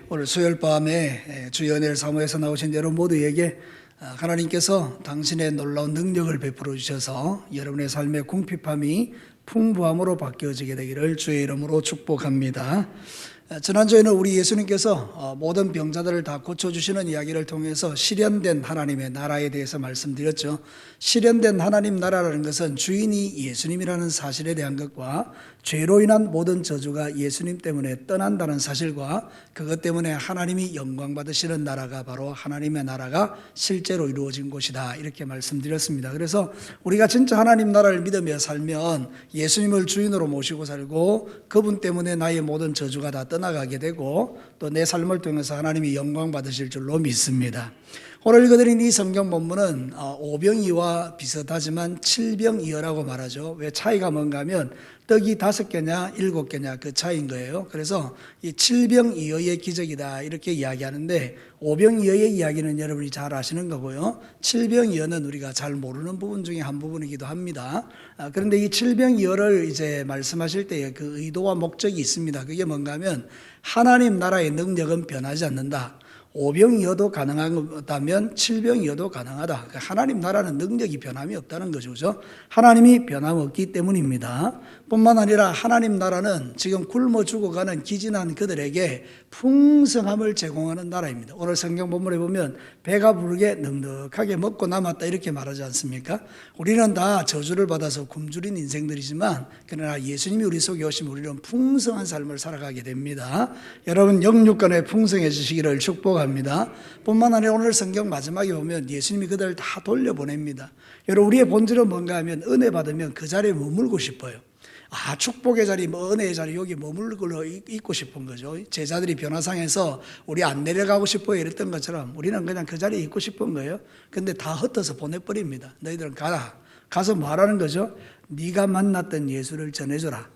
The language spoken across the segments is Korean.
오늘 수요일 밤에 주의 은혜를 사모해서 나오신 여러분 모두에게 하나님께서 당신의 놀라운 능력을 베풀어 주셔서 여러분의 삶의 궁핍함이 풍부함으로 바뀌어지게 되기를 주의 이름으로 축복합니다. 지난주에는 우리 예수님께서 모든 병자들을 다 고쳐주시는 이야기를 통해서 실현된 하나님의 나라에 대해서 말씀드렸죠. 실현된 하나님 나라라는 것은 주인이 예수님이라는 사실에 대한 것과 죄로 인한 모든 저주가 예수님 때문에 떠난다는 사실과 그것 때문에 하나님이 영광 받으시는 나라가 바로 하나님의 나라가 실제로 이루어진 곳이다, 이렇게 말씀드렸습니다. 그래서 우리가 진짜 하나님 나라를 믿으며 살면 예수님을 주인으로 모시고 살고 그분 때문에 나의 모든 저주가 다 떠나가게 되고 또 내 삶을 통해서 하나님이 영광 받으실 줄로 믿습니다. 오늘 읽어드린 이 성경 본문은 오병이어와 비슷하지만 칠병이어라고 말하죠. 왜 차이가 뭔가 하면 떡이 5개냐 7개냐 그 차이인 거예요. 그래서 이 칠병이어의 기적이다 이렇게 이야기하는데, 오병이어의 이야기는 여러분이 잘 아시는 거고요, 칠병이어는 우리가 잘 모르는 부분 중에 한 부분이기도 합니다. 그런데 이 칠병이어를 이제 말씀하실 때의 그 의도와 목적이 있습니다. 그게 뭔가 하면 하나님 나라의 능력은 변하지 않는다. 오병이어도 가능하다면 칠병이어도 가능하다. 하나님 나라는 능력이 변함이 없다는 거죠. 그죠? 하나님이 변함없기 때문입니다. 뿐만 아니라 하나님 나라는 지금 굶어 죽어가는 기진한 그들에게 풍성함을 제공하는 나라입니다. 오늘 성경 본문에 보면 배가 부르게 넉넉하게 먹고 남았다 이렇게 말하지 않습니까? 우리는 다 저주를 받아서 굶주린 인생들이지만 그러나 예수님이 우리 속에 오시면 우리는 풍성한 삶을 살아가게 됩니다. 여러분 영육간에 풍성해지시기를 축복합니다. 뿐만 아니라 오늘 성경 마지막에 보면 예수님이 그들을 다 돌려보냅니다. 여러분 우리의 본질은 뭔가 하면 은혜 받으면 그 자리에 머물고 싶어요. 축복의 자리, 은혜의 자리 여기 머물러 있고 싶은 거죠. 제자들이 변화상에서 우리 안 내려가고 싶어요 이랬던 것처럼 우리는 그냥 그 자리에 있고 싶은 거예요. 근데 다 흩어서 보내버립니다. 너희들은 가라. 가서 뭐 하라는 거죠? 네가 만났던 예수를 전해줘라.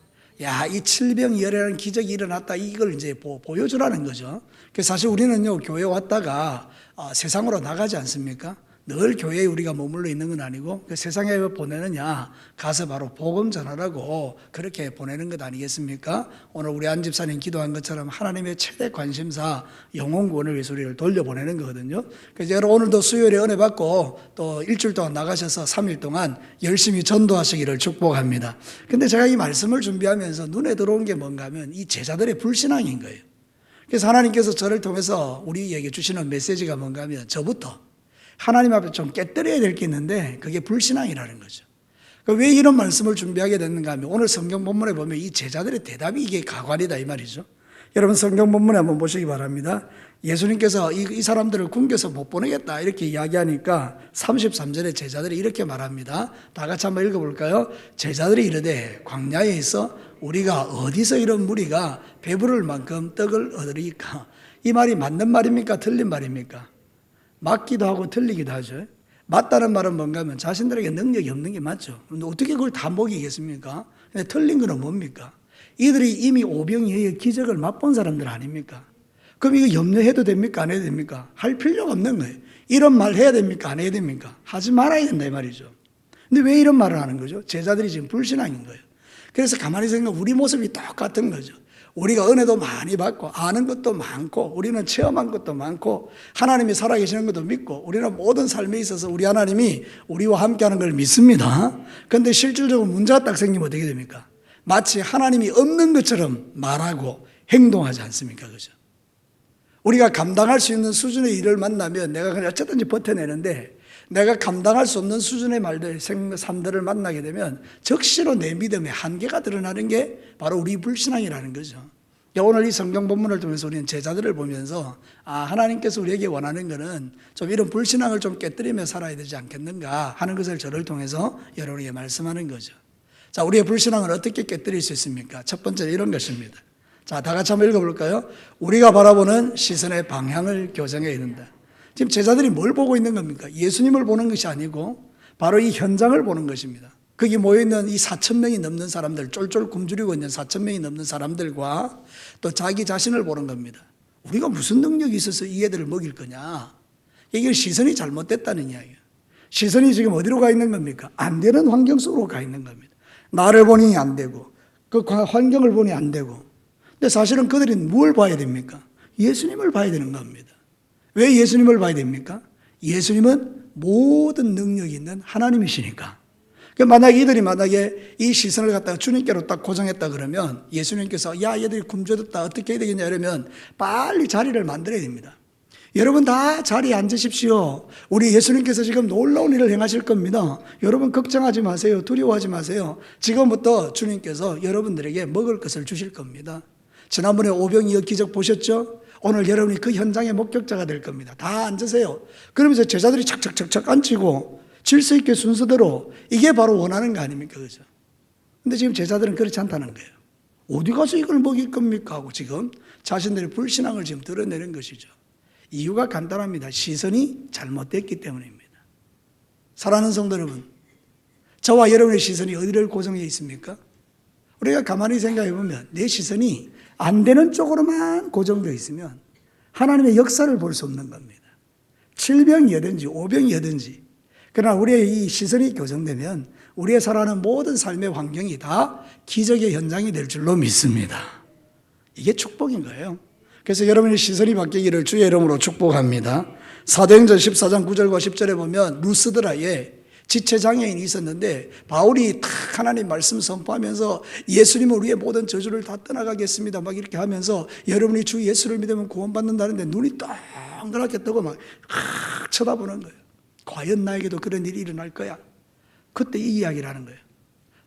이 칠병이어라는 기적이 일어났다, 이걸 이제 보여주라는 거죠. 그래서 사실 우리는요, 교회 왔다가 세상으로 나가지 않습니까? 늘 교회에 우리가 머물러 있는 건 아니고 그 세상에 왜 보내느냐, 가서 바로 복음 전하라고 그렇게 보내는 것 아니겠습니까? 오늘 우리 안 집사님 기도한 것처럼 하나님의 최대 관심사 영혼 구원을 위해서 우리를 돌려보내는 거거든요. 그래서 여러분 오늘도 수요일에 은혜 받고 또 일주일 동안 나가셔서 3일 동안 열심히 전도하시기를 축복합니다. 근데 제가 이 말씀을 준비하면서 눈에 들어온 게 뭔가 하면 이 제자들의 불신앙인 거예요. 그래서 하나님께서 저를 통해서 우리에게 주시는 메시지가 뭔가 하면 저부터 하나님 앞에 좀 깨뜨려야 될 게 있는데 그게 불신앙이라는 거죠. 왜 이런 말씀을 준비하게 됐는가 하면 오늘 성경 본문에 보면 이 제자들의 대답이 이게 가관이다 이 말이죠. 여러분 성경 본문에 한번 보시기 바랍니다. 예수님께서 이 사람들을 굶겨서 못 보내겠다 이렇게 이야기하니까 33절에 제자들이 이렇게 말합니다. 다 같이 한번 읽어볼까요? 제자들이 이르되 광야에 있어 우리가 어디서 이런 무리가 배부를 만큼 떡을 얻으리까? 이 말이 맞는 말입니까? 틀린 말입니까? 맞기도 하고 틀리기도 하죠. 맞다는 말은 뭔가 하면 자신들에게 능력이 없는 게 맞죠. 그런데 어떻게 그걸 다 먹이겠습니까? 근데 틀린 거는 뭡니까? 이들이 이미 오병이어의 기적을 맛본 사람들 아닙니까? 그럼 이거 염려해도 됩니까? 안 해도 됩니까? 할 필요가 없는 거예요. 이런 말 해야 됩니까? 안 해야 됩니까? 하지 말아야 된다 이 말이죠. 근데 왜 이런 말을 하는 거죠? 제자들이 지금 불신앙인 거예요. 그래서 가만히 생각하면 우리 모습이 똑같은 거죠. 우리가 은혜도 많이 받고 아는 것도 많고 우리는 체험한 것도 많고 하나님이 살아계시는 것도 믿고 우리는 모든 삶에 있어서 우리 하나님이 우리와 함께하는 걸 믿습니다. 그런데 실질적으로 문제가 딱 생기면 어떻게 됩니까? 마치 하나님이 없는 것처럼 말하고 행동하지 않습니까? 그죠? 우리가 감당할 수 있는 수준의 일을 만나면 내가 그냥 어쨌든지 버텨내는데 내가 감당할 수 없는 수준의 말들, 삶들을 만나게 되면 적시로 내 믿음의 한계가 드러나는 게 바로 우리 불신앙이라는 거죠. 오늘 이 성경 본문을 통해서 우리는 제자들을 보면서 하나님께서 우리에게 원하는 것은 좀 이런 불신앙을 좀 깨뜨리며 살아야 되지 않겠는가 하는 것을 저를 통해서 여러분에게 말씀하는 거죠. 자, 우리의 불신앙을 어떻게 깨뜨릴 수 있습니까? 첫 번째는 이런 것입니다. 자, 다 같이 한번 읽어볼까요? 우리가 바라보는 시선의 방향을 교정해야 된다. 지금 제자들이 뭘 보고 있는 겁니까? 예수님을 보는 것이 아니고 바로 이 현장을 보는 것입니다. 거기 모여있는 이 4,000명이 넘는 사람들, 쫄쫄 굶주리고 있는 4,000명이 넘는 사람들과 또 자기 자신을 보는 겁니다. 우리가 무슨 능력이 있어서 이 애들을 먹일 거냐? 이게 시선이 잘못됐다는 이야기예요. 시선이 지금 어디로 가 있는 겁니까? 안 되는 환경 속으로 가 있는 겁니다. 나를 보니 안 되고 그 환경을 보니 안 되고. 근데 사실은 그들이 뭘 봐야 됩니까? 예수님을 봐야 되는 겁니다. 왜 예수님을 봐야 됩니까? 예수님은 모든 능력이 있는 하나님이시니까. 만약에 이들이 이 시선을 갖다가 주님께로 딱 고정했다 그러면 예수님께서 야 얘들이 굶주렸다 어떻게 해야 되겠냐 이러면 빨리 자리를 만들어야 됩니다. 여러분 다 자리에 앉으십시오. 우리 예수님께서 지금 놀라운 일을 행하실 겁니다. 여러분 걱정하지 마세요. 두려워하지 마세요. 지금부터 주님께서 여러분들에게 먹을 것을 주실 겁니다. 지난번에 오병이어 기적 보셨죠? 오늘 여러분이 그 현장의 목격자가 될 겁니다. 다 앉으세요. 그러면서 제자들이 착착착착 앉히고 질서 있게 순서대로 이게 바로 원하는 거 아닙니까? 그죠? 근데 지금 제자들은 그렇지 않다는 거예요. 어디 가서 이걸 먹일 겁니까? 하고 지금 자신들의 불신앙을 지금 드러내는 것이죠. 이유가 간단합니다. 시선이 잘못됐기 때문입니다. 사랑하는 성도 여러분, 저와 여러분의 시선이 어디를 고정해 있습니까? 우리가 가만히 생각해 보면 내 시선이 안 되는 쪽으로만 고정되어 있으면 하나님의 역사를 볼 수 없는 겁니다. 7병이든지 5병이든지 그러나 우리의 이 시선이 교정되면 우리의 살아가는 모든 삶의 환경이 다 기적의 현장이 될 줄로 믿습니다. 이게 축복인 거예요. 그래서 여러분의 시선이 바뀌기를 주의 이름으로 축복합니다. 사도행전 14장 9절과 10절에 보면 루스드라에 지체장애인이 있었는데 바울이 탁 하나님 말씀 선포하면서 예수님은 우리의 모든 저주를 다 떠나가겠습니다 막 이렇게 하면서 여러분이 주 예수를 믿으면 구원받는다는데 눈이 동그랗게 뜨고 막 쳐다보는 거예요. 과연 나에게도 그런 일이 일어날 거야? 그때 이 이야기를 하는 거예요.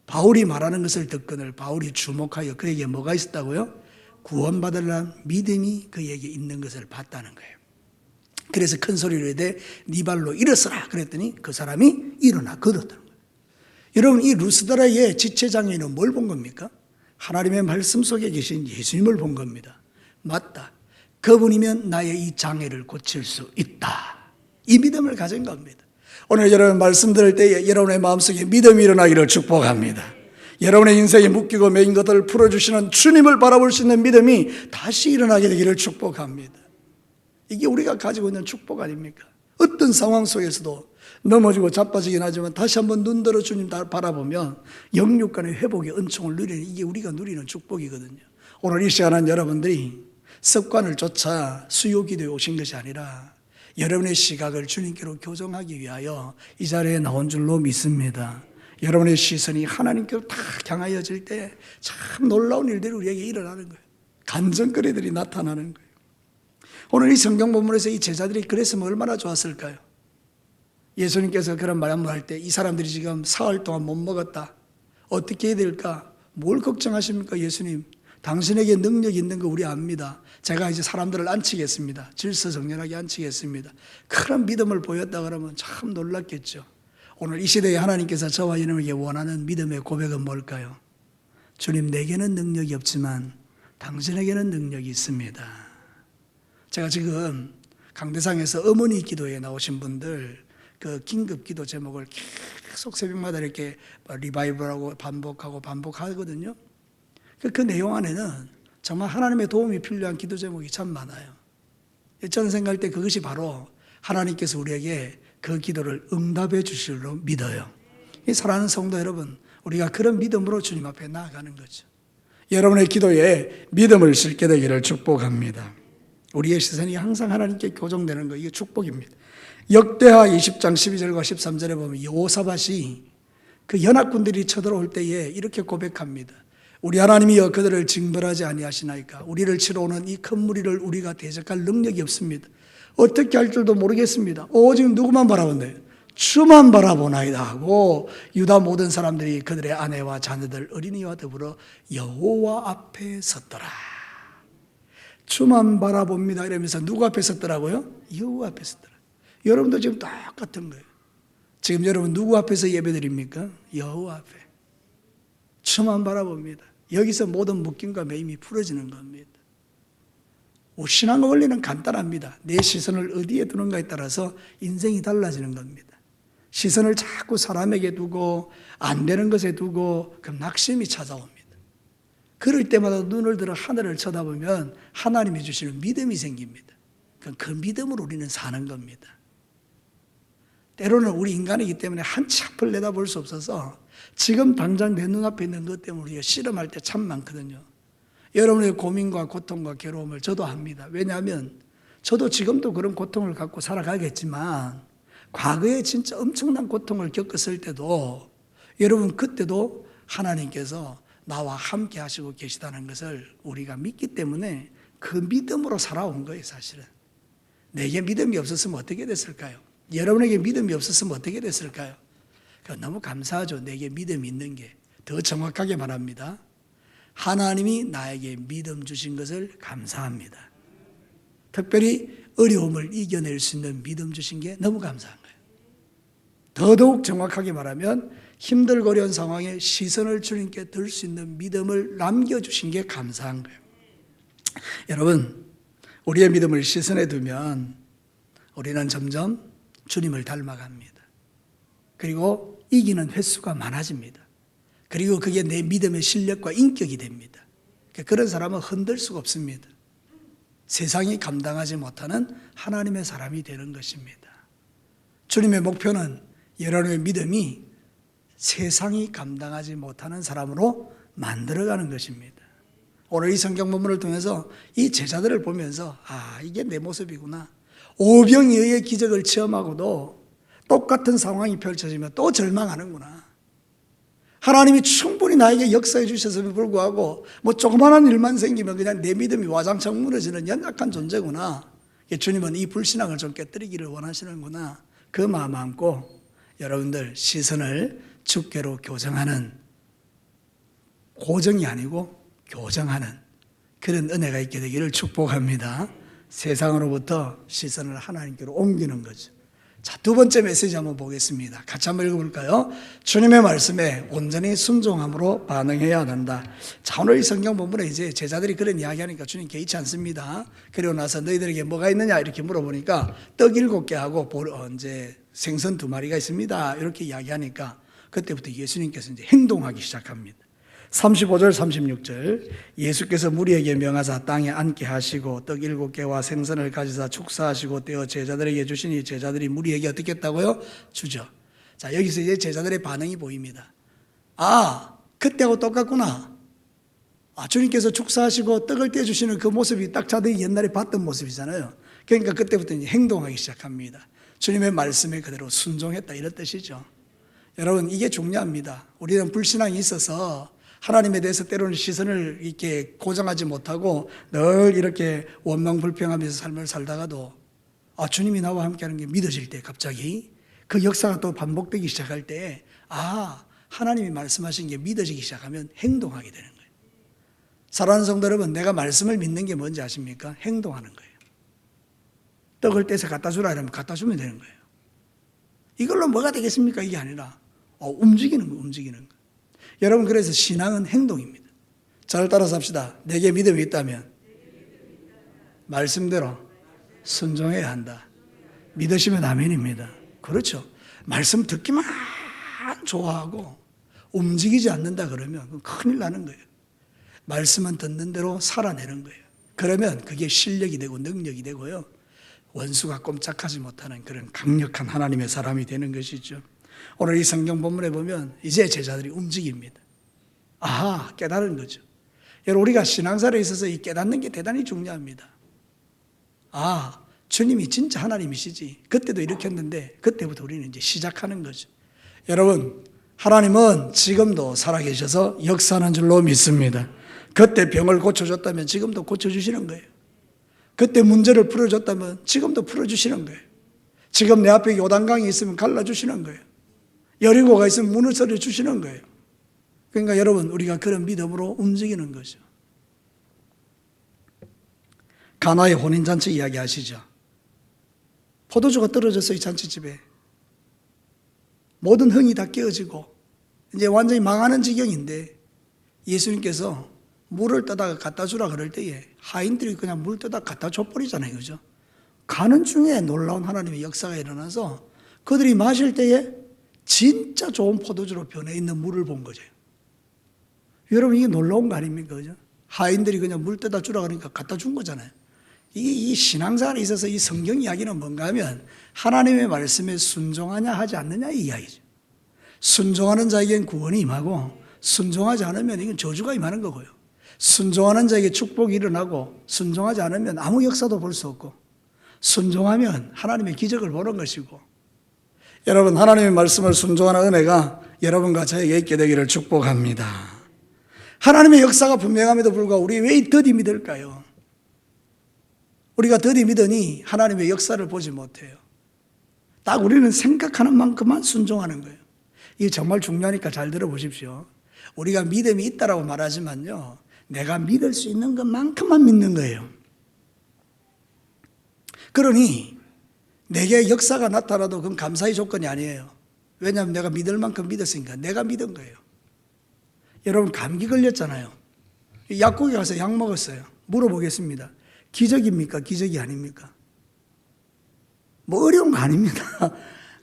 바울이 말하는 것을 듣거늘 바울이 주목하여 그에게 뭐가 있었다고요? 구원받으려는 믿음이 그에게 있는 것을 봤다는 거예요. 그래서 큰 소리로 이르되 네 발로 일어서라 그랬더니 그 사람이 일어나 걷었다는 거예요. 여러분 이 루스드라의 지체장애인은 뭘 본 겁니까? 하나님의 말씀 속에 계신 예수님을 본 겁니다. 맞다. 그분이면 나의 이 장애를 고칠 수 있다. 이 믿음을 가진 겁니다. 오늘 여러분 말씀 들을 때에 여러분의 마음속에 믿음이 일어나기를 축복합니다. 여러분의 인생에 묶이고 매인 것들을 풀어주시는 주님을 바라볼 수 있는 믿음이 다시 일어나게 되기를 축복합니다. 이게 우리가 가지고 있는 축복 아닙니까? 어떤 상황 속에서도 넘어지고 자빠지긴 하지만 다시 한번 눈 들어 주님 바라보면 영육 간의 회복의 은총을 누리는 이게 우리가 누리는 축복이거든요. 오늘 이 시간은 여러분들이 습관을 쫓아 수요 기도에 오신 것이 아니라 여러분의 시각을 주님께로 교정하기 위하여 이 자리에 나온 줄로 믿습니다. 여러분의 시선이 하나님께로 다 향하여질 때 참 놀라운 일들이 우리에게 일어나는 거예요. 간증거리들이 나타나는 거예요. 오늘 이 성경 본문에서 이 제자들이 그랬으면 얼마나 좋았을까요? 예수님께서 그런 말 한 번 할 때 이 사람들이 지금 사흘 동안 못 먹었다. 어떻게 해야 될까? 뭘 걱정하십니까 예수님? 당신에게 능력이 있는 거 우리 압니다. 제가 이제 사람들을 앉히겠습니다. 질서정연하게 앉히겠습니다. 그런 믿음을 보였다 그러면 참 놀랐겠죠. 오늘 이 시대에 하나님께서 저와 여러분에게 원하는 믿음의 고백은 뭘까요? 주님 내게는 능력이 없지만 당신에게는 능력이 있습니다. 제가 지금 강대상에서 어머니 기도에 나오신 분들 그 긴급 기도 제목을 계속 새벽마다 이렇게 리바이벌하고 반복하거든요. 그 내용 안에는 정말 하나님의 도움이 필요한 기도 제목이 참 많아요. 저는 생각할 때 그것이 바로 하나님께서 우리에게 그 기도를 응답해 주실 줄로 믿어요. 이 사랑하는 성도 여러분, 우리가 그런 믿음으로 주님 앞에 나아가는 거죠. 여러분의 기도에 믿음을 실게 되기를 축복합니다. 우리의 시선이 항상 하나님께 교정되는 거 이게 축복입니다. 역대하 20장 12절과 13절에 보면 여호사밧이 그 연합군들이 쳐들어올 때에 이렇게 고백합니다. 우리 하나님이여 그들을 징벌하지 아니하시나이까. 우리를 치러 오는 이 큰 무리를 우리가 대적할 능력이 없습니다. 어떻게 할 줄도 모르겠습니다. 오직 누구만 바라본대요? 주만 바라보나이다 하고 유다 모든 사람들이 그들의 아내와 자녀들 어린이와 더불어 여호와 앞에 섰더라. 주만 바라봅니다 이러면서 누구 앞에 섰더라고요? 여호와 앞에 섰더라. 여러분도 지금 똑같은 거예요. 지금 여러분 누구 앞에서 예배드립니까? 여호와 앞에. 주만 바라봅니다. 여기서 모든 묶임과 매임이 풀어지는 겁니다. 신앙의 원리는 간단합니다. 내 시선을 어디에 두는가에 따라서 인생이 달라지는 겁니다. 시선을 자꾸 사람에게 두고 안 되는 것에 두고 그럼 낙심이 찾아옵니다. 그럴 때마다 눈을 들어 하늘을 쳐다보면 하나님이 주시는 믿음이 생깁니다. 그럼 그 믿음으로 우리는 사는 겁니다. 때로는 우리 인간이기 때문에 한치 앞을 내다볼 수 없어서 지금 당장 내 눈앞에 있는 것 때문에 우리가 씨름할 때 참 많거든요. 여러분의 고민과 고통과 괴로움을 저도 압니다. 왜냐하면 저도 지금도 그런 고통을 갖고 살아가겠지만 과거에 진짜 엄청난 고통을 겪었을 때도 여러분 그때도 하나님께서 나와 함께 하시고 계시다는 것을 우리가 믿기 때문에 그 믿음으로 살아온 거예요. 사실은 내게 믿음이 없었으면 어떻게 됐을까요? 여러분에게 믿음이 없었으면 어떻게 됐을까요? 너무 감사하죠. 내게 믿음이 있는 게. 더 정확하게 말합니다. 하나님이 나에게 믿음 주신 것을 감사합니다. 특별히 어려움을 이겨낼 수 있는 믿음 주신 게 너무 감사한 거예요. 더더욱 정확하게 말하면 힘들고 어려운 상황에 시선을 주님께 들 수 있는 믿음을 남겨주신 게 감사한 거예요. 여러분, 우리의 믿음을 시선에 두면 우리는 점점 주님을 닮아갑니다. 그리고 이기는 횟수가 많아집니다. 그리고 그게 내 믿음의 실력과 인격이 됩니다. 그런 사람은 흔들 수가 없습니다. 세상이 감당하지 못하는 하나님의 사람이 되는 것입니다. 주님의 목표는 여러분의 믿음이 세상이 감당하지 못하는 사람으로 만들어가는 것입니다. 오늘 이 성경 본문을 통해서 이 제자들을 보면서 이게 내 모습이구나. 오병이어의 기적을 체험하고도 똑같은 상황이 펼쳐지면 또 절망하는구나. 하나님이 충분히 나에게 역사해 주셨음에도 불구하고 조그마한 일만 생기면 그냥 내 믿음이 와장창 무너지는 연약한 존재구나. 주님은 이 불신앙을 좀 깨뜨리기를 원하시는구나. 그 마음 안고 여러분들 시선을 주께로 교정하는, 고정이 아니고 교정하는 그런 은혜가 있게 되기를 축복합니다. 세상으로부터 시선을 하나님께로 옮기는 거죠. 자, 두 번째 메시지 한번 보겠습니다. 같이 한번 읽어볼까요? 주님의 말씀에 온전히 순종함으로 반응해야 한다. 자, 오늘 이 성경 본문에 이제 제자들이 그런 이야기하니까 주님 개의치 않습니다. 그리고 나서 너희들에게 뭐가 있느냐 이렇게 물어보니까 떡 7개 하고 이제 생선 2마리가 있습니다. 이렇게 이야기하니까 그때부터 예수님께서 이제 행동하기 시작합니다. 35절 36절 예수께서 무리에게 명하사 땅에 앉게 하시고 떡 7개와 생선을 가지사 축사하시고 떼어 제자들에게 주시니 제자들이 무리에게 어떻게 했다고요? 주죠. 자, 여기서 이제 제자들의 반응이 보입니다. 그때하고 똑같구나. 주님께서 축사하시고 떡을 떼주시는 그 모습이 딱 자들이 옛날에 봤던 모습이잖아요. 그러니까 그때부터 이제 행동하기 시작합니다. 주님의 말씀에 그대로 순종했다 이런 뜻이죠. 여러분, 이게 중요합니다. 우리는 불신앙이 있어서 하나님에 대해서 때로는 시선을 이렇게 고정하지 못하고 늘 이렇게 원망불평하면서 삶을 살다가도 주님이 나와 함께하는 게 믿어질 때 갑자기 그 역사가 또 반복되기 시작할 때 하나님이 말씀하신 게 믿어지기 시작하면 행동하게 되는 거예요. 사랑하는 성도 여러분, 내가 말씀을 믿는 게 뭔지 아십니까? 행동하는 거예요. 떡을 떼서 갖다 주라 이러면 갖다 주면 되는 거예요. 이걸로 뭐가 되겠습니까? 이게 아니라 움직이는 거, 움직이는 거. 여러분, 그래서 신앙은 행동입니다. 잘 따라서 합시다. 내게 믿음이 있다면 말씀대로 순종해야 한다. 믿으시면 아멘입니다. 그렇죠. 말씀 듣기만 좋아하고 움직이지 않는다 그러면 큰일 나는 거예요. 말씀은 듣는 대로 살아내는 거예요. 그러면 그게 실력이 되고 능력이 되고요. 원수가 꼼짝하지 못하는 그런 강력한 하나님의 사람이 되는 것이죠. 오늘 이 성경 본문에 보면 이제 제자들이 움직입니다. 깨달은 거죠. 여러분, 우리가 신앙생활에 있어서 이 깨닫는 게 대단히 중요합니다. 주님이 진짜 하나님이시지. 그때도 이렇게 했는데 그때부터 우리는 이제 시작하는 거죠. 여러분, 하나님은 지금도 살아계셔서 역사하는 줄로 믿습니다. 그때 병을 고쳐줬다면 지금도 고쳐주시는 거예요. 그때 문제를 풀어줬다면 지금도 풀어주시는 거예요. 지금 내 앞에 요단강이 있으면 갈라주시는 거예요. 여리고가 있으면 문을 썰어주시는 거예요. 그러니까 여러분, 우리가 그런 믿음으로 움직이는 거죠. 가나의 혼인잔치 이야기 아시죠? 포도주가 떨어졌어요. 이 잔치집에. 모든 흥이 다 깨어지고 이제 완전히 망하는 지경인데 예수님께서 물을 떠다가 갖다 주라 그럴 때에 하인들이 그냥 물 떠다 갖다 줘버리잖아요. 그죠? 가는 중에 놀라운 하나님의 역사가 일어나서 그들이 마실 때에 진짜 좋은 포도주로 변해 있는 물을 본 거죠. 여러분, 이게 놀라운 거 아닙니까? 그죠? 하인들이 그냥 물 떠다 주라 그러니까 갖다 준 거잖아요. 이 신앙생활에 있어서 이 성경 이야기는 뭔가 하면 하나님의 말씀에 순종하냐 하지 않느냐 이 이야기죠. 순종하는 자에겐 구원이 임하고 순종하지 않으면 이건 저주가 임하는 거고요. 순종하는 자에게 축복이 일어나고 순종하지 않으면 아무 역사도 볼 수 없고 순종하면 하나님의 기적을 보는 것이고 여러분 하나님의 말씀을 순종하는 은혜가 여러분과 저에게 있게 되기를 축복합니다. 하나님의 역사가 분명함에도 불구하고 우리 왜 더디 믿을까요? 우리가 더디 믿으니 하나님의 역사를 보지 못해요. 딱 우리는 생각하는 만큼만 순종하는 거예요. 이게 정말 중요하니까 잘 들어보십시오. 우리가 믿음이 있다라고 말하지만요, 내가 믿을 수 있는 것만큼만 믿는 거예요. 그러니 내게 역사가 나타나도 그건 감사의 조건이 아니에요. 왜냐하면 내가 믿을 만큼 믿었으니까 내가 믿은 거예요. 여러분 감기 걸렸잖아요. 약국에 가서 약 먹었어요. 물어보겠습니다. 기적입니까? 기적이 아닙니까? 뭐 어려운 거 아닙니다.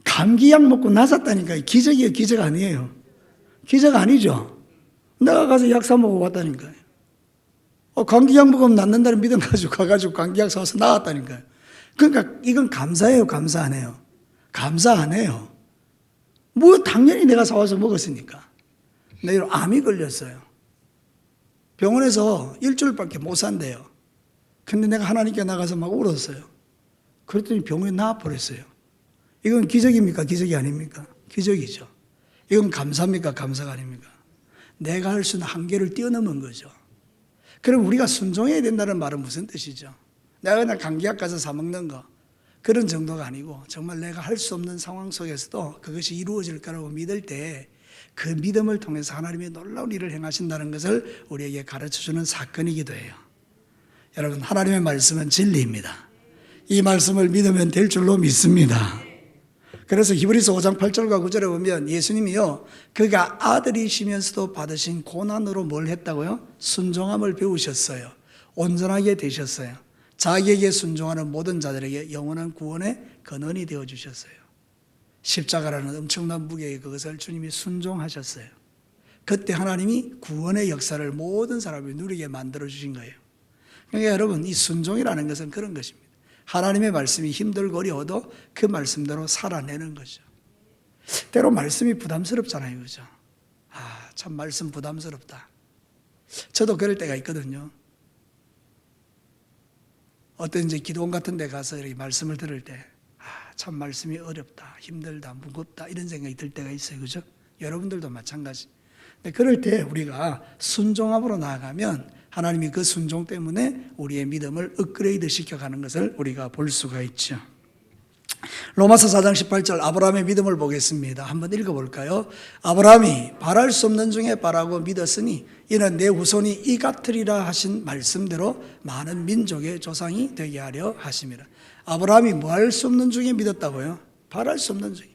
감기약 먹고 낫았다니까요. 기적이에요? 기적 아니에요? 기적 아니죠? 내가 가서 약 사 먹고 왔다니까요. 감기약 먹으면 낫는다는 믿음 가지고 가가지고 감기약 사서 나았다니까요. 그러니까 이건 감사해요? 감사 안 해요? 감사 안 해요. 뭐 당연히 내가 사와서 먹었으니까. 내일 암이 걸렸어요. 병원에서 일주일밖에 못 산대요. 근데 내가 하나님께 나가서 막 울었어요. 그랬더니 병원에 나와버렸어요. 이건 기적입니까? 기적이 아닙니까? 기적이죠. 이건 감사입니까? 감사가 아닙니까? 내가 할 수 있는 한계를 뛰어넘은 거죠. 그럼 우리가 순종해야 된다는 말은 무슨 뜻이죠? 내가 그냥 감기약 가서 사 먹는 거 그런 정도가 아니고 정말 내가 할 수 없는 상황 속에서도 그것이 이루어질 거라고 믿을 때 그 믿음을 통해서 하나님의 놀라운 일을 행하신다는 것을 우리에게 가르쳐주는 사건이기도 해요. 여러분 하나님의 말씀은 진리입니다. 이 말씀을 믿으면 될 줄로 믿습니다. 그래서 히브리서 5장 8절과 9절에 보면 예수님이요 그가 아들이시면서도 받으신 고난으로 뭘 했다고요? 순종함을 배우셨어요. 온전하게 되셨어요. 자기에게 순종하는 모든 자들에게 영원한 구원의 근원이 되어주셨어요. 십자가라는 엄청난 무게의 그것을 주님이 순종하셨어요. 그때 하나님이 구원의 역사를 모든 사람이 누리게 만들어주신 거예요. 그러니까 여러분 이 순종이라는 것은 그런 것입니다. 하나님의 말씀이 힘들고 어려워도 그 말씀대로 살아내는 거죠. 때로 말씀이 부담스럽잖아요. 그죠? 참 말씀 부담스럽다. 저도 그럴 때가 있거든요. 어떤 이제 기도원 같은 데 가서 이렇게 말씀을 들을 때, 참 말씀이 어렵다, 힘들다, 무겁다, 이런 생각이 들 때가 있어요. 그죠? 여러분들도 마찬가지. 근데 그럴 때 우리가 순종함으로 나아가면 하나님이 그 순종 때문에 우리의 믿음을 업그레이드 시켜가는 것을 우리가 볼 수가 있죠. 로마서 4장 18절 아브라함의 믿음을 보겠습니다. 한번 읽어볼까요? 아브라함이 바랄 수 없는 중에 바라고 믿었으니 이는 내 후손이 이 같으리라 하신 말씀대로 많은 민족의 조상이 되게 하려 하심이라. 아브라함이 뭐 할 수 없는 중에 믿었다고요? 바랄 수 없는 중에.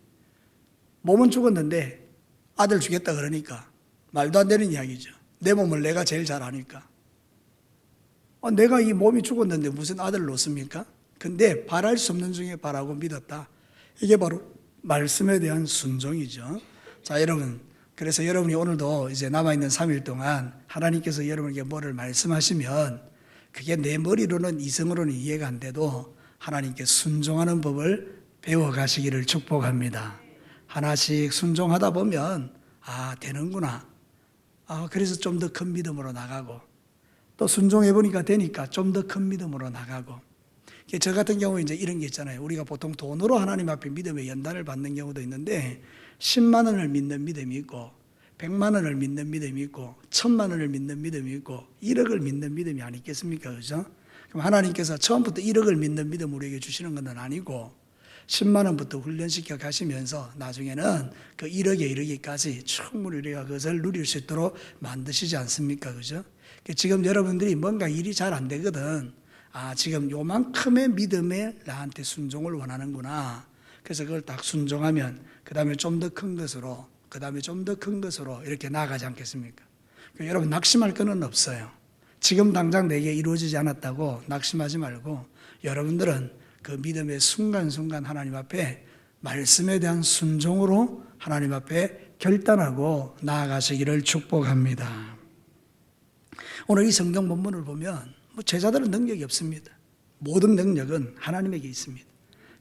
몸은 죽었는데 아들 주겠다 그러니까 말도 안 되는 이야기죠. 내 몸을 내가 제일 잘 아니까. 내가 이 몸이 죽었는데 무슨 아들을 놓습니까? 근데 바랄 수 없는 중에 바라고 믿었다. 이게 바로 말씀에 대한 순종이죠. 자, 여러분. 그래서 여러분이 오늘도 이제 남아있는 3일 동안 하나님께서 여러분에게 뭐를 말씀하시면 그게 내 머리로는 이성으로는 이해가 안 돼도 하나님께 순종하는 법을 배워가시기를 축복합니다. 하나씩 순종하다 보면 되는구나. 그래서 좀 더 큰 믿음으로 나가고 또 순종해 보니까 되니까 좀 더 큰 믿음으로 나가고. 저 같은 경우 이제 이런 게 있잖아요. 우리가 보통 돈으로 하나님 앞에 믿음의 연단을 받는 경우도 있는데 10만 원을 믿는 믿음이 있고 100만 원을 믿는 믿음이 있고 1000만 원을 믿는 믿음이 있고 1억을 믿는 믿음이 아니겠습니까? 그죠? 그럼 하나님께서 처음부터 1억을 믿는 믿음 우리에게 주시는 건 아니고 10만 원부터 훈련시켜 가시면서 나중에는 그 1억에 이르기까지 충분히 우리가 그것을 누릴 수 있도록 만드시지 않습니까? 그죠? 지금 여러분들이 뭔가 일이 잘 안 되거든. 지금 요만큼의 믿음에 나한테 순종을 원하는구나. 그래서 그걸 딱 순종하면 그 다음에 좀 더 큰 것으로 그 다음에 좀 더 큰 것으로 이렇게 나아가지 않겠습니까? 여러분 낙심할 건 없어요. 지금 당장 내게 이루어지지 않았다고 낙심하지 말고 여러분들은 그 믿음의 순간순간 하나님 앞에 말씀에 대한 순종으로 하나님 앞에 결단하고 나아가시기를 축복합니다. 오늘 이 성경 본문을 보면 제자들은 능력이 없습니다. 모든 능력은 하나님에게 있습니다.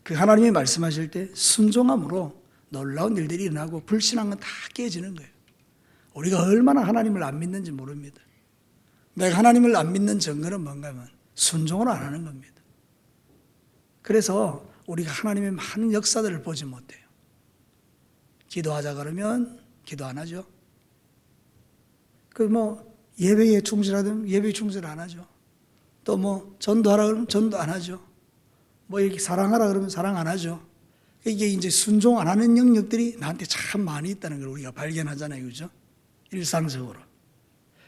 그 하나님이 말씀하실 때 순종함으로 놀라운 일들이 일어나고 불신한 건 다 깨지는 거예요. 우리가 얼마나 하나님을 안 믿는지 모릅니다. 내가 하나님을 안 믿는 증거는 뭔가 하면 순종을 안 하는 겁니다. 그래서 우리가 하나님의 많은 역사들을 보지 못해요. 기도하자 그러면 기도 안 하죠. 예배에 충실하든 예배에 충실 안 하죠. 또 전도하라 그러면 전도 안 하죠. 이렇게 사랑하라 그러면 사랑 안 하죠. 이게 이제 순종 안 하는 영역들이 나한테 참 많이 있다는 걸 우리가 발견하잖아요. 그죠? 일상적으로.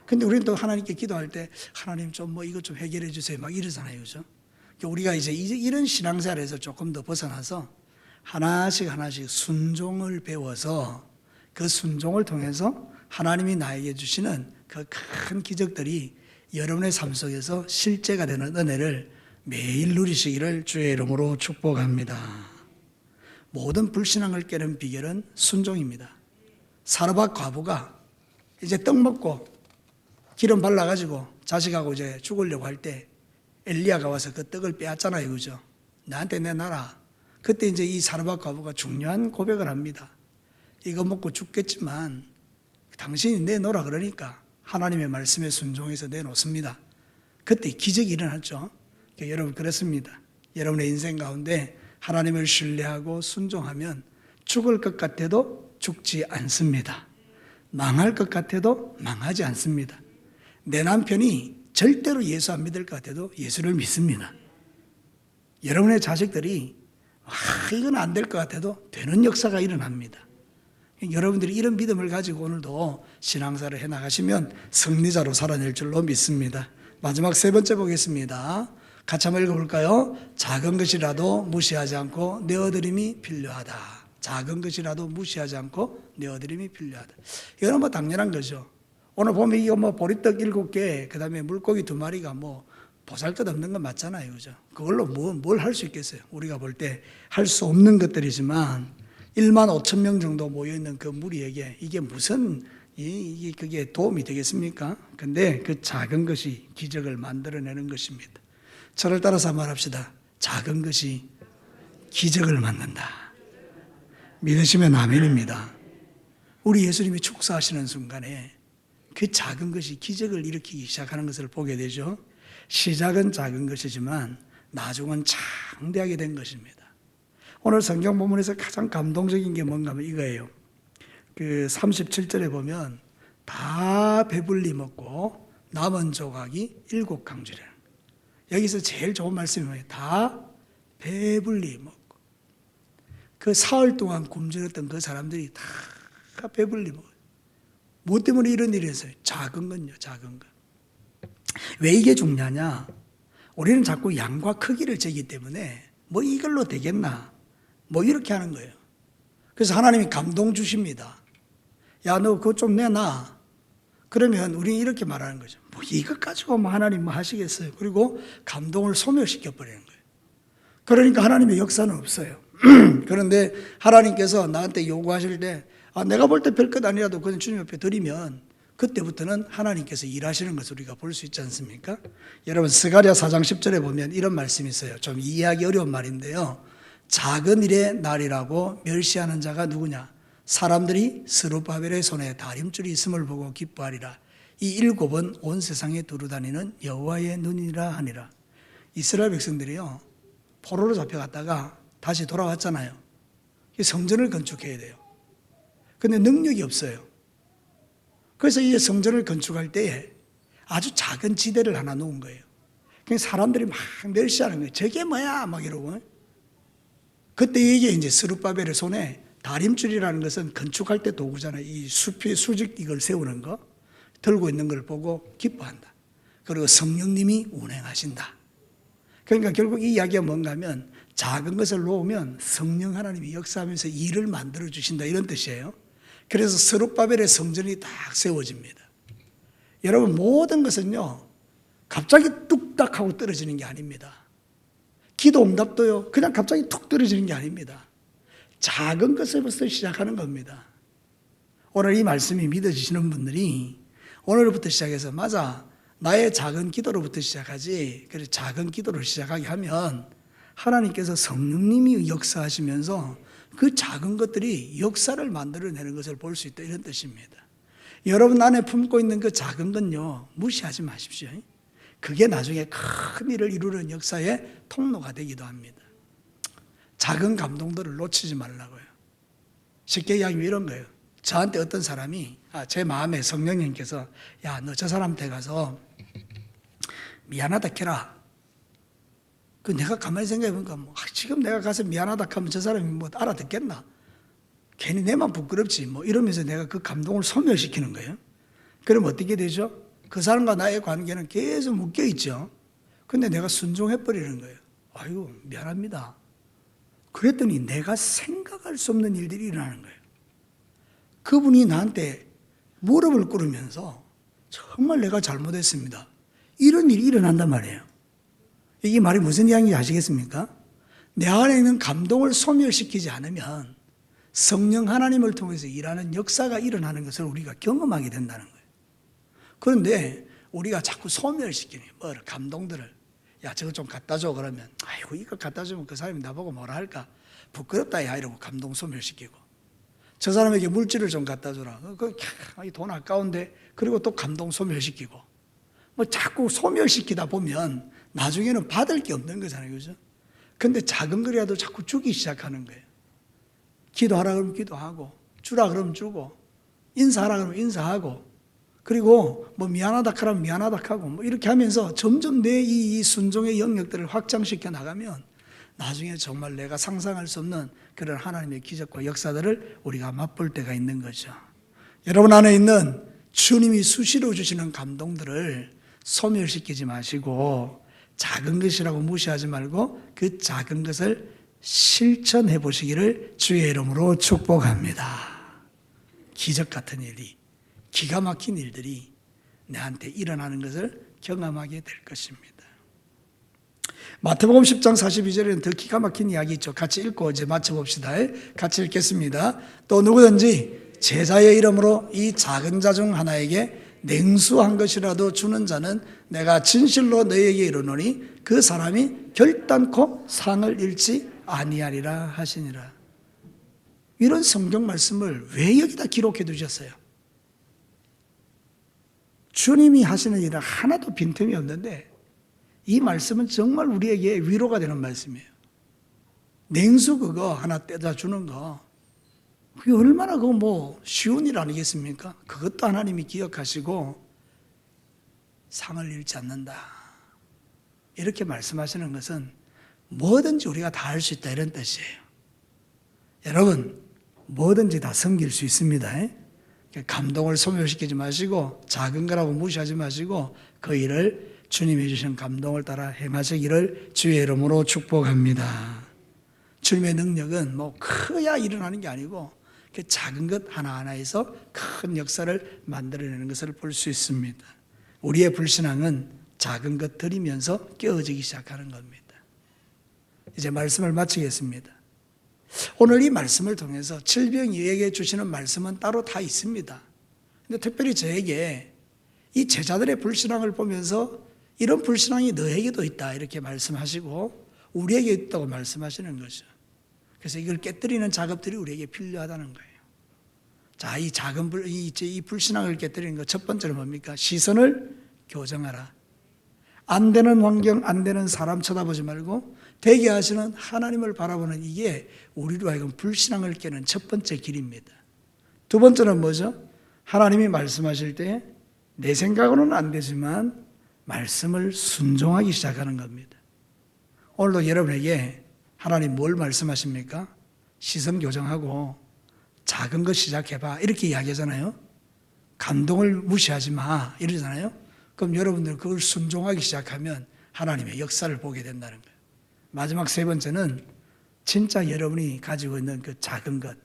근데 우리는 또 하나님께 기도할 때 하나님 좀 이것 좀 해결해 주세요. 막 이러잖아요. 그죠? 우리가 이제 이런 신앙생활에서 조금 더 벗어나서 하나씩 순종을 배워서 그 순종을 통해서 하나님이 나에게 주시는 그 큰 기적들이 여러분의 삶 속에서 실제가 되는 은혜를 매일 누리시기를 주의 이름으로 축복합니다. 모든 불신앙을 깨는 비결은 순종입니다. 사르밧 과부가 이제 떡 먹고 기름 발라가지고 자식하고 이제 죽으려고 할 때 엘리야가 와서 그 떡을 빼앗잖아요. 그죠? 나한테 내놔라. 그때 이제 이 사르밧 과부가 중요한 고백을 합니다. 이거 먹고 죽겠지만 당신이 내놓으라 그러니까 하나님의 말씀에 순종해서 내놓습니다. 그때 기적이 일어났죠. 여러분 그렇습니다. 여러분의 인생 가운데 하나님을 신뢰하고 순종하면 죽을 것 같아도 죽지 않습니다. 망할 것 같아도 망하지 않습니다. 내 남편이 절대로 예수 안 믿을 것 같아도 예수를 믿습니다. 여러분의 자식들이 이건 안 될 것 같아도 되는 역사가 일어납니다. 여러분들이 이런 믿음을 가지고 오늘도 신앙사를 해나가시면 승리자로 살아낼 줄로 믿습니다. 마지막 세 번째 보겠습니다. 같이 한번 읽어볼까요? 작은 것이라도 무시하지 않고 내어드림이 필요하다. 작은 것이라도 무시하지 않고 내어드림이 필요하다. 이건 당연한 거죠. 오늘 보면 이거 보리떡 7개, 그 다음에 물고기 2마리가 보잘것없는 건 맞잖아요. 그죠? 그걸로 뭘 할 수 있겠어요? 우리가 볼 때 할 수 없는 것들이지만 1만 5천 명 정도 모여있는 그 무리에게 이게 무슨 그게 도움이 되겠습니까? 근데 그 작은 것이 기적을 만들어내는 것입니다. 저를 따라서 말합시다. 작은 것이 기적을 만든다. 믿으시면 아멘입니다. 우리 예수님이 축사하시는 순간에 그 작은 것이 기적을 일으키기 시작하는 것을 보게 되죠. 시작은 작은 것이지만 나중은 창대하게 된 것입니다. 오늘 성경 본문에서 가장 감동적인 게 뭔가 하면 이거예요. 그 37절에 보면 다 배불리 먹고 남은 조각이 7강주래요. 여기서 제일 좋은 말씀이 뭐예요? 다 배불리 먹고. 그 사흘 동안 굶주렸던 그 사람들이 다 배불리 먹어요. 무엇 때문에 이런 일이 있어요? 작은 건요, 작은 것. 왜 이게 중요하냐? 우리는 자꾸 양과 크기를 재기 때문에 이걸로 되겠나? 이렇게 하는 거예요. 그래서 하나님이 감동 주십니다. 야, 너 그거 좀 내놔. 그러면 우리는 이렇게 말하는 거죠. 이것 가지고 하나님 하시겠어요? 그리고 감동을 소멸시켜 버리는 거예요. 그러니까 하나님의 역사는 없어요. 그런데 하나님께서 나한테 요구하실 때 내가 볼 때 별것 아니라도 그냥 주님 옆에 드리면 그때부터는 하나님께서 일하시는 것을 우리가 볼 수 있지 않습니까? 여러분 스가랴 4장 10절에 보면 이런 말씀이 있어요. 좀 이해하기 어려운 말인데요. 작은 일의 날이라고 멸시하는 자가 누구냐? 사람들이 스룹바벨의 손에 다림줄이 있음을 보고 기뻐하리라. 이 7은 온 세상에 두루다니는 여호와의 눈이라 하니라. 이스라엘 백성들이요, 포로로 잡혀갔다가 다시 돌아왔잖아요. 성전을 건축해야 돼요. 근데 능력이 없어요. 그래서 이 성전을 건축할 때에 아주 작은 지대를 하나 놓은 거예요. 그래서 사람들이 막 멸시하는 거예요. 저게 뭐야? 막 이러고. 그때 이게 이제 스룹바벨의 손에 다림줄이라는 것은 건축할 때 도구잖아요. 이 숲의 수직 이걸 세우는 거 들고 있는 걸 보고 기뻐한다. 그리고 성령님이 운행하신다. 그러니까 결국 이 이야기가 뭔가 하면 작은 것을 놓으면 성령 하나님이 역사하면서 일을 만들어 주신다 이런 뜻이에요. 그래서 스룹바벨의 성전이 딱 세워집니다. 여러분 모든 것은요 갑자기 뚝딱 하고 떨어지는 게 아닙니다. 기도 응답도요 그냥 갑자기 툭 떨어지는 게 아닙니다. 작은 것에부터 시작하는 겁니다. 오늘 이 말씀이 믿어지시는 분들이 오늘부터 시작해서 맞아 나의 작은 기도로부터 시작하지, 그래서 작은 기도를 시작하게 하면 하나님께서 성령님이 역사하시면서 그 작은 것들이 역사를 만들어내는 것을 볼 수 있다 이런 뜻입니다. 여러분 안에 품고 있는 그 작은 건요, 무시하지 마십시오. 그게 나중에 큰 일을 이루는 역사의 통로가 되기도 합니다. 작은 감동들을 놓치지 말라고요. 쉽게 이야기하면 이런 거예요. 저한테 어떤 사람이, 제 마음에 성령님께서, 야, 너 저 사람한테 가서 미안하다 캐라. 그 내가 가만히 생각해보니까, 지금 내가 가서 미안하다 하면 저 사람이 뭐 알아듣겠나? 괜히 내만 부끄럽지. 뭐 이러면서 내가 그 감동을 소멸시키는 거예요. 그럼 어떻게 되죠? 그 사람과 나의 관계는 계속 묶여 있죠. 근데 내가 순종해버리는 거예요. 아이고, 미안합니다. 그랬더니 내가 생각할 수 없는 일들이 일어나는 거예요. 그분이 나한테 무릎을 꿇으면서 정말 내가 잘못했습니다. 이런 일이 일어난단 말이에요. 이게 말이 무슨 이야기인지 아시겠습니까? 내 안에 있는 감동을 소멸시키지 않으면 성령 하나님을 통해서 일하는 역사가 일어나는 것을 우리가 경험하게 된다는 거예요. 그런데 우리가 자꾸 소멸시키는 거예요. 감동들을. 야, 저거 좀 갖다 줘. 그러면 아이고, 이거 갖다 주면 그 사람이 나보고 뭐라 할까? 부끄럽다 야, 이러고 감동 소멸시키고. 저 사람에게 물질을 좀 갖다 줘라. 돈 아까운데. 그리고 또 감동 소멸시키고. 뭐 자꾸 소멸시키다 보면 나중에는 받을 게 없는 거잖아요. 그죠? 근데 작은 거라도 자꾸 주기 시작하는 거예요. 기도하라 그러면 기도하고, 주라 그러면 주고, 인사하라 그러면 인사하고, 그리고 뭐 미안하다 하면 미안하다 하고, 뭐 이렇게 하면서 점점 내 이 순종의 영역들을 확장시켜 나가면 나중에 정말 내가 상상할 수 없는 그런 하나님의 기적과 역사들을 우리가 맛볼 때가 있는 거죠. 여러분 안에 있는 주님이 수시로 주시는 감동들을 소멸시키지 마시고 작은 것이라고 무시하지 말고 그 작은 것을 실천해 보시기를 주의 이름으로 축복합니다. 기적 같은 일이, 기가 막힌 일들이 내한테 일어나는 것을 경험하게 될 것입니다. 마태복음 10장 42절에는 더 기가 막힌 이야기 있죠. 같이 읽고 이제 마쳐봅시다. 같이 읽겠습니다. 또 누구든지 제자의 이름으로 이 작은 자 중 하나에게 냉수한 것이라도 주는 자는 내가 진실로 너희에게 이르노니 그 사람이 결단코 상을 잃지 아니하리라 하시니라. 이런 성경 말씀을 왜 여기다 기록해 두셨어요? 주님이 하시는 일은 하나도 빈틈이 없는데 이 말씀은 정말 우리에게 위로가 되는 말씀이에요. 냉수 그거 하나 떼다 주는 거, 그게 얼마나 그거 뭐 쉬운 일 아니겠습니까? 그것도 하나님이 기억하시고 상을 잃지 않는다. 이렇게 말씀하시는 것은 뭐든지 우리가 다 할 수 있다 이런 뜻이에요. 여러분, 뭐든지 다 섬길 수 있습니다. 감동을 소멸시키지 마시고 작은 거라고 무시하지 마시고 그 일을 주님이 주신 감동을 따라 행하시기를 주의 이름으로 축복합니다. 주님의 능력은 뭐 커야 일어나는 게 아니고 그 작은 것 하나하나에서 큰 역사를 만들어내는 것을 볼 수 있습니다. 우리의 불신앙은 작은 것 드리면서 깨어지기 시작하는 겁니다. 이제 말씀을 마치겠습니다. 오늘 이 말씀을 통해서 질병이에게 주시는 말씀은 따로 다 있습니다. 근데 특별히 저에게 이 제자들의 불신앙을 보면서 이런 불신앙이 너에게도 있다 이렇게 말씀하시고 우리에게 있다고 말씀하시는 거죠. 그래서 이걸 깨뜨리는 작업들이 우리에게 필요하다는 거예요. 자, 이 작은 이 불신앙을 깨뜨리는 것 첫 번째는 뭡니까? 시선을 교정하라. 안 되는 환경, 안 되는 사람 쳐다보지 말고 되게 하시는 하나님을 바라보는 이게 우리로 하여금 불신앙을 깨는 첫 번째 길입니다. 두 번째는 뭐죠? 하나님이 말씀하실 때 내 생각으로는 안 되지만 말씀을 순종하기 시작하는 겁니다. 오늘도 여러분에게 하나님 뭘 말씀하십니까? 시선 교정하고 작은 것 시작해봐 이렇게 이야기하잖아요. 감동을 무시하지 마 이러잖아요. 그럼 여러분들 그걸 순종하기 시작하면 하나님의 역사를 보게 된다는 거예요. 마지막 세 번째는 진짜 여러분이 가지고 있는 그 작은 것,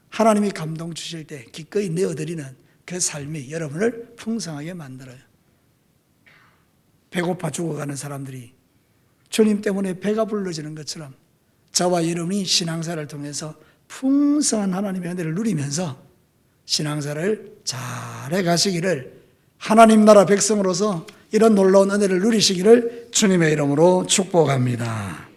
하나님이 감동 주실 때 기꺼이 내어드리는 그 삶이 여러분을 풍성하게 만들어요. 배고파 죽어가는 사람들이 주님 때문에 배가 불러지는 것처럼 저와 여러분이 신앙사를 통해서 풍성한 하나님의 은혜를 누리면서 신앙사를 잘해 가시기를, 하나님 나라 백성으로서 이런 놀라운 은혜를 누리시기를 주님의 이름으로 축복합니다.